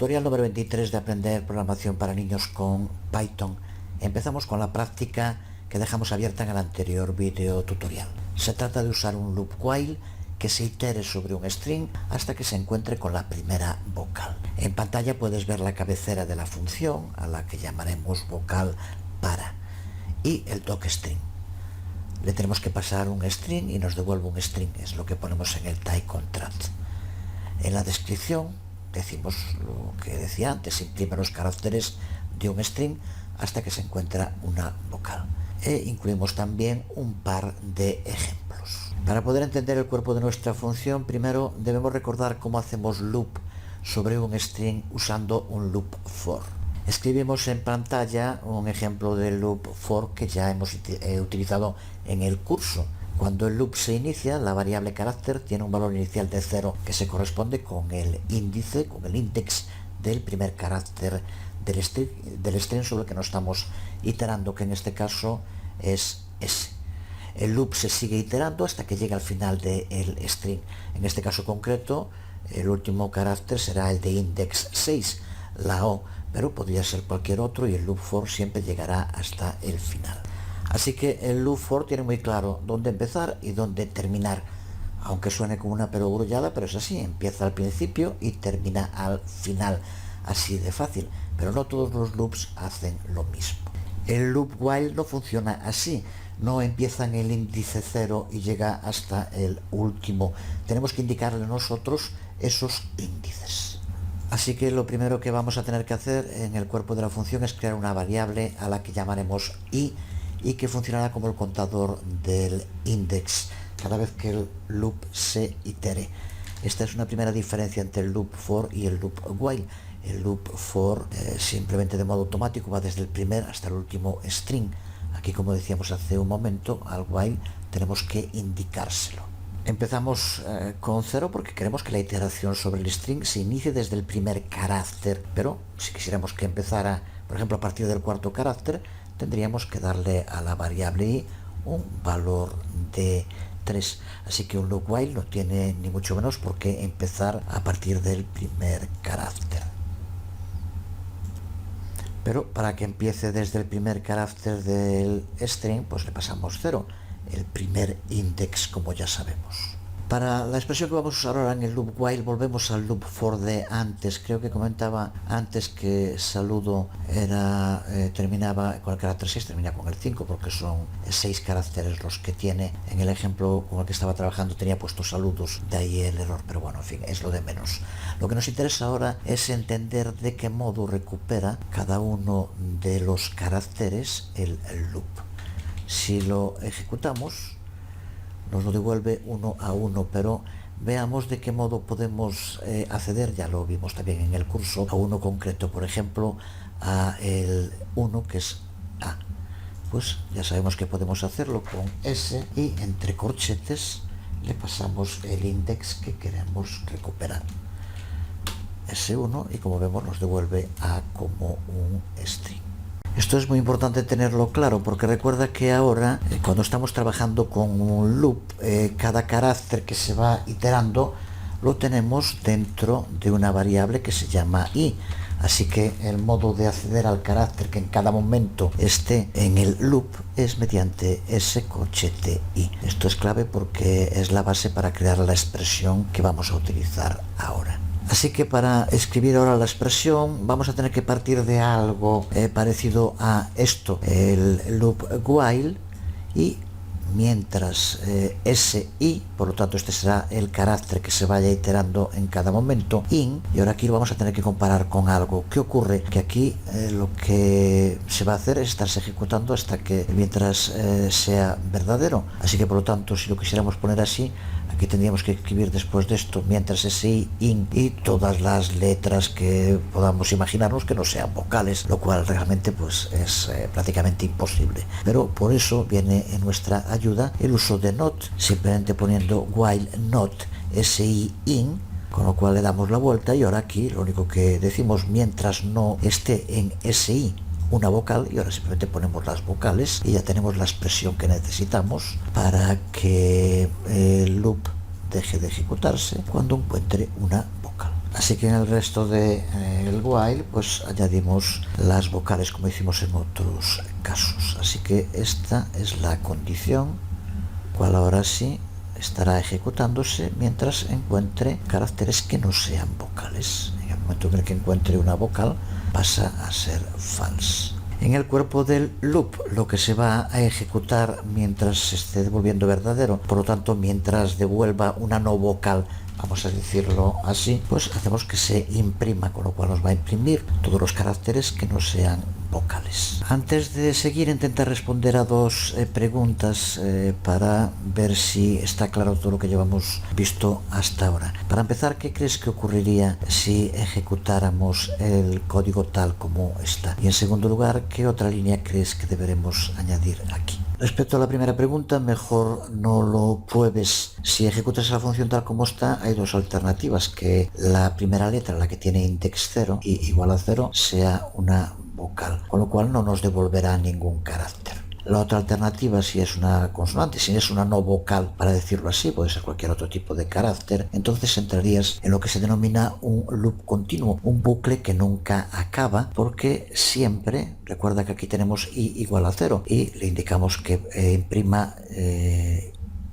Tutorial número 23 de aprender programación para niños con Python. Empezamos con la práctica que dejamos abierta en el anterior video tutorial. Se trata de usar un loop while que se itere sobre un string hasta que se encuentre con la primera vocal. En pantalla puedes ver la cabecera de la función, a la que llamaremos vocal para, y el docstring. Le tenemos que pasar un string y nos devuelve un string, es lo que ponemos en el type contract. En la descripción decimos lo que decía antes, imprime los caracteres de un string hasta que se encuentra una vocal. E incluimos también un par de ejemplos. Para poder entender el cuerpo de nuestra función, primero debemos recordar cómo hacemos loop sobre un string usando un loop for. Escribimos en pantalla un ejemplo de loop for que ya hemos utilizado en el curso. Cuando el loop se inicia, la variable carácter tiene un valor inicial de 0 que se corresponde con el índice, con el index del primer carácter del string sobre el que nos estamos iterando, que en este caso es S. El loop se sigue iterando hasta que llega al final del string. En este caso concreto, el último carácter será el de index 6, la O, pero podría ser cualquier otro y el loop for siempre llegará hasta el final. Así que el loop for tiene muy claro dónde empezar y dónde terminar, aunque suene como una perogrullada, pero es así, empieza al principio y termina al final, así de fácil, pero no todos los loops hacen lo mismo. El loop while no funciona así, no empieza en el índice 0 y llega hasta el último, tenemos que indicarle nosotros esos índices. Así que lo primero que vamos a tener que hacer en el cuerpo de la función es crear una variable a la que llamaremos i, y que funcionará como el contador del index cada vez que el loop se itere. Esta es una primera diferencia entre el loop for y el loop while. El loop for simplemente de modo automático va desde el primer hasta el último string. Aquí, como decíamos hace un momento, al while tenemos que indicárselo. Empezamos con 0 porque queremos que la iteración sobre el string se inicie desde el primer carácter, pero si quisiéramos que empezara, por ejemplo, a partir del cuarto carácter, tendríamos que darle a la variable i un valor de 3. Así que un loop while no tiene ni mucho menos por qué empezar a partir del primer carácter. Pero para que empiece desde el primer carácter del string, pues le pasamos 0, el primer index, como ya sabemos. Para la expresión que vamos a usar ahora en el loop while, volvemos al loop for de antes. Creo que comentaba antes que saludo terminaba con el carácter 6, termina con el 5, porque son 6 caracteres los que tiene. En el ejemplo con el que estaba trabajando tenía puesto saludos, de ahí el error, pero bueno, en fin, es lo de menos. Lo que nos interesa ahora es entender de qué modo recupera cada uno de los caracteres el loop. Si lo ejecutamos, nos lo devuelve uno a uno, pero veamos de qué modo podemos acceder, ya lo vimos también en el curso, a uno concreto, por ejemplo, a el 1 que es A. Pues ya sabemos que podemos hacerlo con S y entre corchetes le pasamos el index que queremos recuperar. S1 y como vemos nos devuelve A como un string. Esto es muy importante tenerlo claro porque recuerda que ahora cuando estamos trabajando con un loop, cada carácter que se va iterando lo tenemos dentro de una variable que se llama i. Así que el modo de acceder al carácter que en cada momento esté en el loop es mediante ese corchete i. Esto es clave porque es la base para crear la expresión que vamos a utilizar ahora. Así que para escribir ahora la expresión vamos a tener que partir de algo parecido a esto, el loop while, y mientras si, por lo tanto este será el carácter que se vaya iterando en cada momento, in, y ahora aquí lo vamos a tener que comparar con algo. ¿Qué ocurre? Que aquí lo que se va a hacer es estarse ejecutando hasta que mientras sea verdadero. Así que por lo tanto, si lo quisiéramos poner así, aquí tendríamos que escribir después de esto mientras si, in y todas las letras que podamos imaginarnos que no sean vocales, lo cual realmente pues es prácticamente imposible. Pero por eso viene en nuestra ayuda el uso de not, simplemente poniendo while not si in, con lo cual le damos la vuelta y ahora aquí lo único que decimos mientras no esté en si una vocal, y ahora simplemente ponemos las vocales y ya tenemos la expresión que necesitamos para que el loop deje de ejecutarse cuando encuentre una vocal. Así que en el resto del while pues añadimos las vocales como hicimos en otros casos. Así que esta es la condición, cual ahora sí estará ejecutándose mientras encuentre caracteres que no sean vocales. En el momento en el que encuentre una vocal pasa a ser false. En el cuerpo del loop lo que se va a ejecutar mientras se esté devolviendo verdadero, por lo tanto mientras devuelva una no vocal, vamos a decirlo así, pues hacemos que se imprima, con lo cual nos va a imprimir todos los caracteres que no sean vocales. Antes de seguir, intentar responder a dos preguntas para ver si está claro todo lo que llevamos visto hasta ahora. Para empezar, ¿qué crees que ocurriría si ejecutáramos el código tal como está? Y en segundo lugar, ¿qué otra línea crees que deberemos añadir aquí? Respecto a la primera pregunta, mejor no lo pruebes. Si ejecutas la función tal como está, hay dos alternativas: que la primera letra, la que tiene index 0 y igual a 0, sea una vocal, con lo cual no nos devolverá ningún carácter. La otra alternativa, si es una consonante, si es una no vocal, para decirlo así, puede ser cualquier otro tipo de carácter, entonces entrarías en lo que se denomina un loop continuo, un bucle que nunca acaba, porque siempre, recuerda que aquí tenemos i igual a 0 y le indicamos que imprima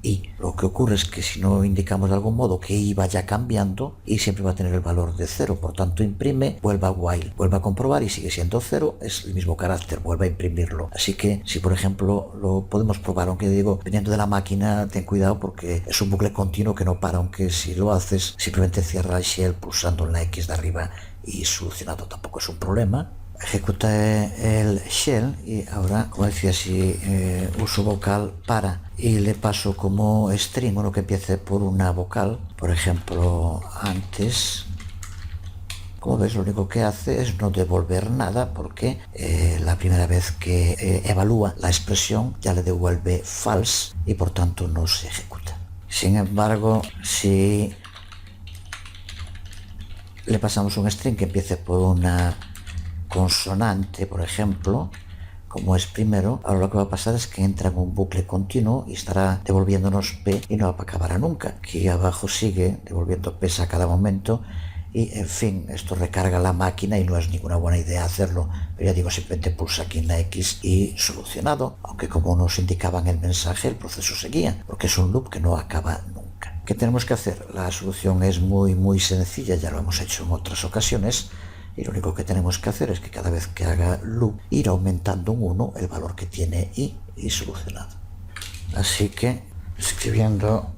i. Lo que ocurre es que si no indicamos de algún modo que i vaya cambiando, i siempre va a tener el valor de 0, por tanto imprime, vuelva a while, vuelva a comprobar y sigue siendo 0, es el mismo carácter, vuelve a imprimirlo. Así que si por ejemplo lo podemos probar, aunque digo, dependiendo de la máquina, ten cuidado porque es un bucle continuo que no para, aunque si lo haces simplemente cierra el shell pulsando en la X de arriba y solucionado, tampoco es un problema. Ejecuta el shell y ahora, como decía, si uso vocal para y le paso como string uno que empiece por una vocal, por ejemplo antes, como ves, lo único que hace es no devolver nada, porque la primera vez que evalúa la expresión ya le devuelve false y por tanto no se ejecuta. Sin embargo, si le pasamos un string que empiece por una consonante, por ejemplo, como es primero, ahora lo que va a pasar es que entra en un bucle continuo y estará devolviéndonos P y no acabará nunca. Aquí abajo sigue devolviendo P a cada momento y, en fin, esto recarga la máquina y no es ninguna buena idea hacerlo, pero ya digo, simplemente pulsa aquí en la X y solucionado, aunque como nos indicaba en el mensaje, el proceso seguía, porque es un loop que no acaba nunca. ¿Qué tenemos que hacer? La solución es muy sencilla, ya lo hemos hecho en otras ocasiones. Y lo único que tenemos que hacer es que cada vez que haga loop, ir aumentando un 1 el valor que tiene i y solucionado. Así que escribiendo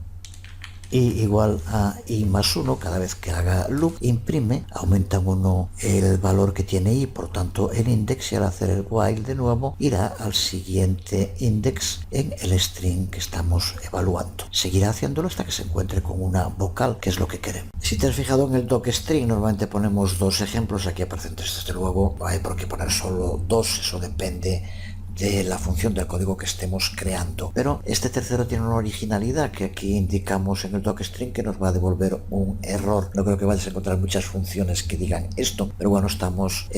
i igual a i más 1, cada vez que haga loop, imprime, aumenta un 1 el valor que tiene i, por tanto el index, y al hacer el while de nuevo, irá al siguiente index en el string que estamos evaluando. Seguirá haciéndolo hasta que se encuentre con una vocal, que es lo que queremos. Si te has fijado en el docstring, normalmente ponemos dos ejemplos, aquí aparecen tres, desde luego, no hay por qué poner solo dos, eso depende de la función del código que estemos creando. Pero este tercero tiene una originalidad, que aquí indicamos en el docstring que nos va a devolver un error. No creo que vayas a encontrar muchas funciones que digan esto, pero bueno, estamos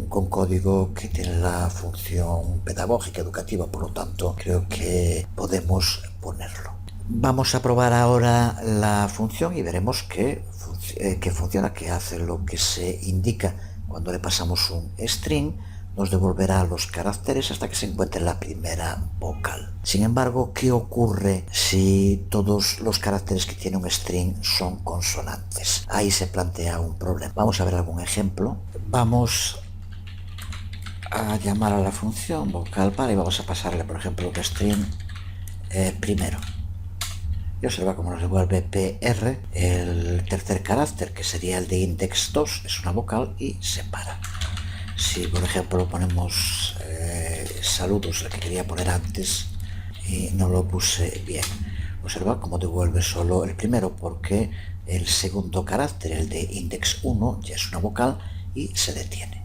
con código que tiene la función pedagógica, educativa, por lo tanto creo que podemos ponerlo. Vamos a probar ahora la función y veremos que funciona, que hace lo que se indica. Cuando le pasamos un string, nos devolverá los caracteres hasta que se encuentre la primera vocal. Sin embargo, ¿qué ocurre si todos los caracteres que tiene un string son consonantes? Ahí se plantea un problema. Vamos a ver algún ejemplo. Vamos a llamar a la función vocal para y vamos a pasarle, por ejemplo, un string primero. Y observa cómo nos devuelve PR, el tercer carácter, que sería el de index 2, es una vocal y se para. Si por ejemplo ponemos saludos, el que quería poner antes y no lo puse bien, observa cómo devuelve solo el primero, porque el segundo carácter, el de index 1, ya es una vocal y se detiene.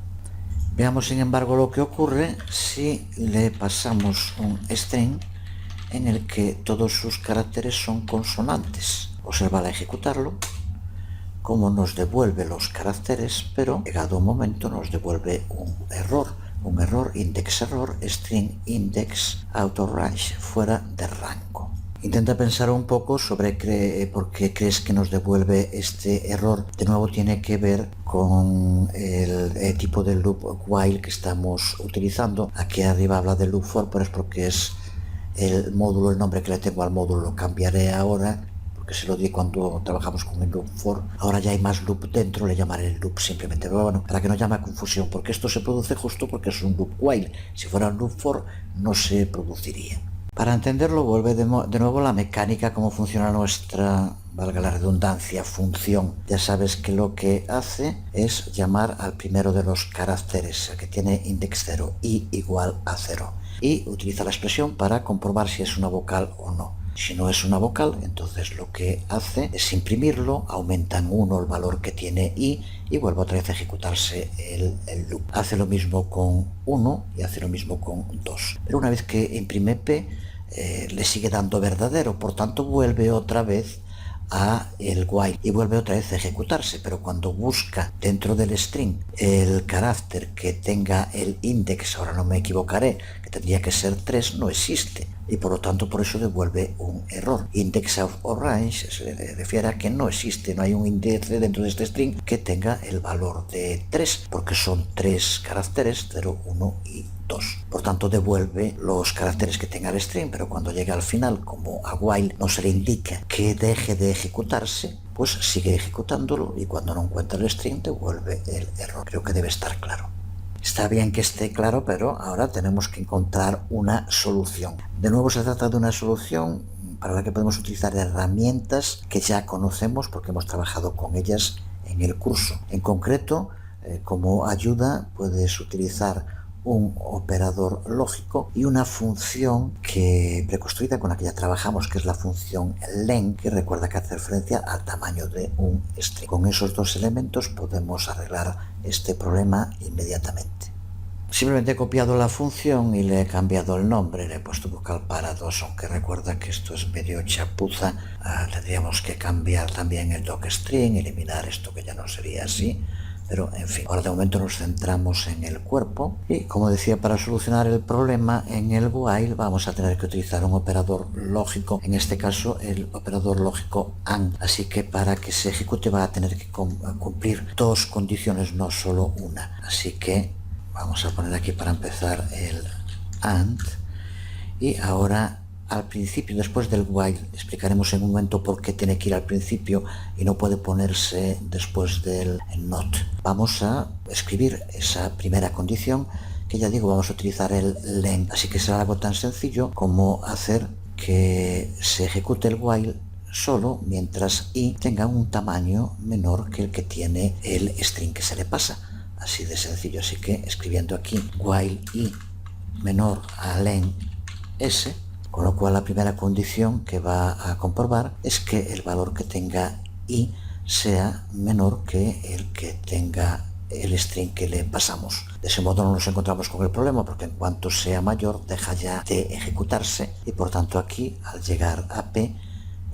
Veamos sin embargo lo que ocurre si le pasamos un string en el que todos sus caracteres son consonantes. Observa al ejecutarlo cómo nos devuelve los caracteres, pero llegado un momento nos devuelve un error index error, string index auto range, fuera de rango. Intenta pensar un poco sobre por qué crees que nos devuelve este error. De nuevo tiene que ver con el tipo de loop while que estamos utilizando. Aquí arriba habla de loop for, pero es porque es el módulo, el nombre que le tengo al módulo lo cambiaré ahora, porque se lo di cuando trabajamos con el loop for. Ahora ya hay más loop dentro, le llamaré el loop simplemente, pero bueno, para que no llame a confusión, porque esto se produce justo porque es un loop while. Si fuera un loop for no se produciría. Para entenderlo, vuelve de nuevo la mecánica, cómo funciona nuestra, valga la redundancia, función. Ya sabes que lo que hace es llamar al primero de los caracteres, el que tiene index 0, i igual a 0. Y utiliza la expresión para comprobar si es una vocal o no. Si no es una vocal, entonces lo que hace es imprimirlo, aumenta en 1 el valor que tiene i y vuelve otra vez a ejecutarse el loop. Hace lo mismo con 1 y hace lo mismo con 2. Pero una vez que imprime p, le sigue dando verdadero, por tanto vuelve otra vez a el while y vuelve otra vez a ejecutarse, pero cuando busca dentro del string el carácter que tenga el index, ahora no me equivocaré, que tendría que ser 3, no existe y por lo tanto por eso devuelve un error. Index of orange se refiere a que no existe, no hay un índice dentro de este string que tenga el valor de 3, porque son 3 caracteres, 0, 1 y 2. Por tanto devuelve los caracteres que tenga el string, pero cuando llega al final, como a while no se le indica que deje de ejecutarse, pues sigue ejecutándolo y cuando no encuentra el string devuelve el error. Creo que debe estar claro. Está bien que esté claro, pero ahora tenemos que encontrar una solución. De nuevo se trata de una solución para la que podemos utilizar herramientas que ya conocemos porque hemos trabajado con ellas en el curso. En concreto, como ayuda puedes utilizar un operador lógico y una función preconstruida con la que ya trabajamos, que es la función len, que recuerda que hace referencia al tamaño de un string. Con esos dos elementos podemos arreglar este problema inmediatamente. Simplemente he copiado la función y le he cambiado el nombre, le he puesto vocal para 2, aunque recuerda que esto es medio chapuza. Tendríamos que cambiar también el docstring, eliminar esto que ya no sería así. Pero en fin, ahora de momento nos centramos en el cuerpo y como decía, para solucionar el problema en el while vamos a tener que utilizar un operador lógico, en este caso el operador lógico AND, así que para que se ejecute va a tener que cumplir dos condiciones, no solo una. Así que vamos a poner aquí para empezar el AND y ahora al principio, después del while, explicaremos en un momento por qué tiene que ir al principio y no puede ponerse después del not. Vamos a escribir esa primera condición, que ya digo, vamos a utilizar el len, así que será algo tan sencillo como hacer que se ejecute el while solo mientras i tenga un tamaño menor que el que tiene el string que se le pasa. Así de sencillo, así que escribiendo aquí while i menor a len s, con lo cual la primera condición que va a comprobar es que el valor que tenga i sea menor que el que tenga el string que le pasamos. De ese modo no nos encontramos con el problema, porque en cuanto sea mayor deja ya de ejecutarse y por tanto aquí al llegar a p,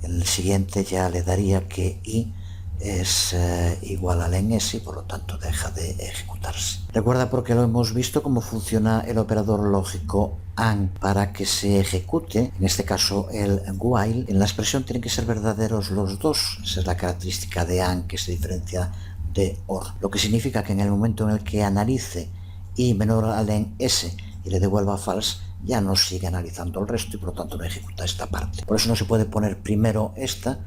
el siguiente ya le daría que i es igual al en s y por lo tanto deja de ejecutarse. Recuerda, porque lo hemos visto, cómo funciona el operador lógico AND para que se ejecute, en este caso el while. En la expresión tienen que ser verdaderos los dos, esa es la característica de AND que se diferencia de OR, lo que significa que en el momento en el que analice i menor al en s y le devuelva false, ya no sigue analizando el resto y por lo tanto no ejecuta esta parte. Por eso no se puede poner primero esta,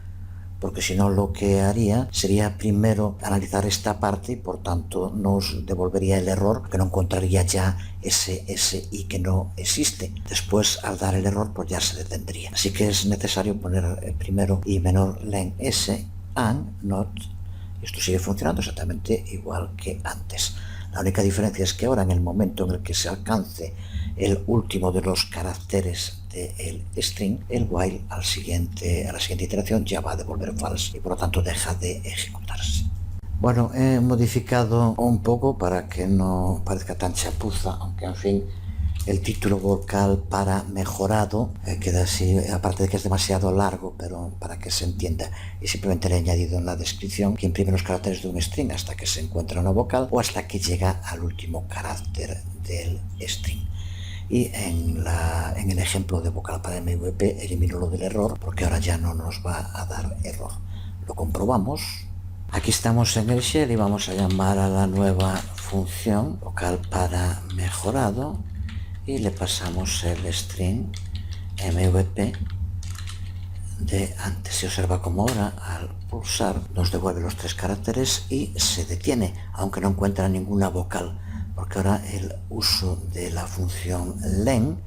porque si no lo que haría sería primero analizar esta parte y por tanto nos devolvería el error, que no encontraría ya ese SI que no existe. Después, al dar el error, pues ya se detendría. Así que es necesario poner primero i menor len s and not. Esto sigue funcionando exactamente igual que antes. La única diferencia es que ahora, en el momento en el que se alcance el último de los caracteres del string, el while a la siguiente iteración ya va a devolver false y por lo tanto deja de ejecutarse. Bueno, he modificado un poco para que no parezca tan chapuza, aunque en fin, el título vocal para mejorado queda así, aparte de que es demasiado largo, pero para que se entienda, y simplemente le he añadido en la descripción que imprime los caracteres de un string hasta que se encuentra una vocal o hasta que llega al último carácter del string. y en el ejemplo de vocal para MVP elimino lo del error porque ahora ya no nos va a dar error. Lo comprobamos. Aquí estamos en el shell y vamos a llamar a la nueva función vocal para mejorado y le pasamos el string MVP de antes. Se observa como ahora al pulsar nos devuelve los 3 caracteres y se detiene, aunque no encuentra ninguna vocal, porque ahora el uso de la función len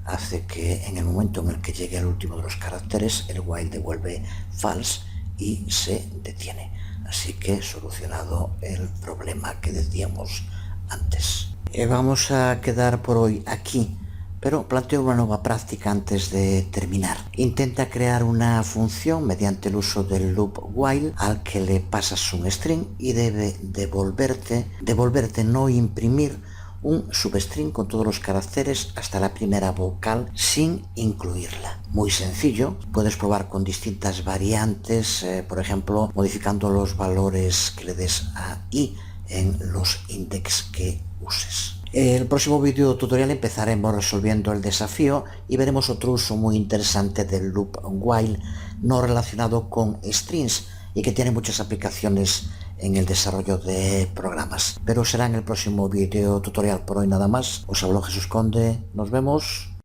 hace que en el momento en el que llegue al último de los caracteres el while devuelve false y se detiene. Así que solucionado el problema que decíamos antes. Vamos a quedar por hoy aquí, pero planteo una nueva práctica antes de terminar. Intenta crear una función mediante el uso del loop while al que le pasas un string y debe devolverte, no imprimir, un substring con todos los caracteres hasta la primera vocal sin incluirla. Muy sencillo, puedes probar con distintas variantes, por ejemplo, modificando los valores que le des a i en los index que uses. En el próximo vídeo tutorial empezaremos resolviendo el desafío y veremos otro uso muy interesante del loop while no relacionado con strings y que tiene muchas aplicaciones en el desarrollo de programas. Pero será en el próximo vídeo tutorial. Por hoy nada más. Os habló Jesús Conde. Nos vemos.